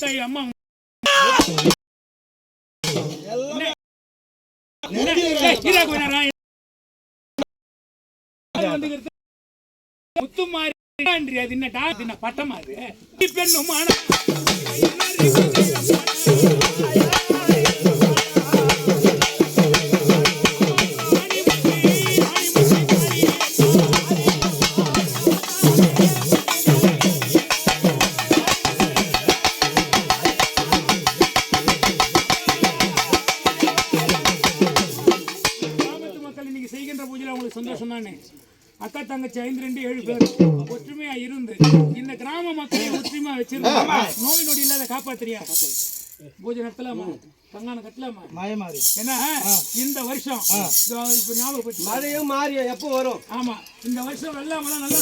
முத்தாயி அம்மா முத்துமாரி அது என்ன பட்டமா அது பெண்ணும் சந்தோஷம் தானே. அக்கா தங்கச்சி 5-2-7 பேர் ஒற்றுமையா இருந்து இந்த கிராம மக்களை ஒற்றுமையா வச்சிருந்தாங்க. நோய் நொடி இல்லாத காப்பாத்திரியா பூஜை நடத்தலாமா, கங்கான கட்டலாமா? ஏன்னா இந்த வருஷம் ஞாபகப்பட்டு மழையும் மாறிய எப்போ வரும்? ஆமா, இந்த வருஷம் வெள்ளாமலாம் நல்லா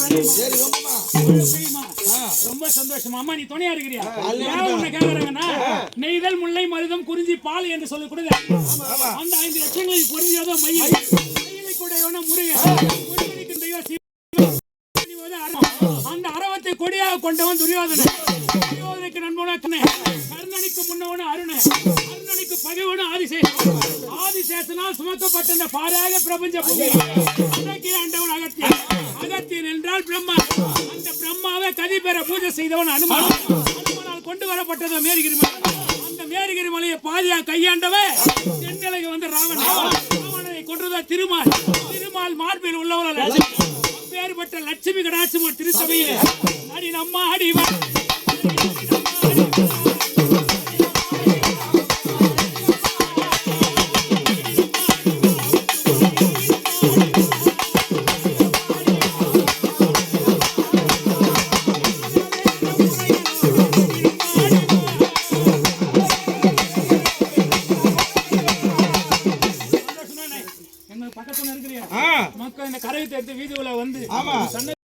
பெய்யுமா? ரொம்ப சந்தோஷமா. அம்மா நீ துணையா இருக்கிறியா? உன்னை கேக்குறாங்கன்னா நெய்தல் முல்லை மருதம் குறிஞ்சி பால் என்று சொல்லக்கூடாது. அந்த 5 லட்சங்களில் பொருந்தியதோ மயில் அந்த அரவத்தை கொடியாக கொண்டவன் துரியோதனன். துரியோதனுக்கு நண்பனாக்கனே, கர்ணனுக்கு முன்னவன அருண, அருணனுக்கு பகைவன ஆதிசேஷன். ஆதிசேஷனால் சுமக்கப்பட்ட இந்த பாராக பிரபஞ்ச பூமி ஆண்டவன் அகத்தியன். அகத்தியன் என்றால் பிரம்மா. அந்த பிரம்மாவை கதி பெற பூஜை செய்தவன் அனுமன். அனுமனால் கொண்டு வரப்பட்டது மேரிகிரி மலை. அந்த மேரிகிரி மலையை பாதியா கையாண்டவன் தென்னிலைக்கு வந்து ராவணனை கொன்றதா திருமால். திருமால் மார்பில் உள்ளவர்கள் பேர்பட்ட லட்சுமி கடாட்சி திருச்சபையில் அடி நம்ம அடி பக்கத்துல இருக்கிறியா மக்கள் இந்த கரையை எடுத்து வீதியில வந்து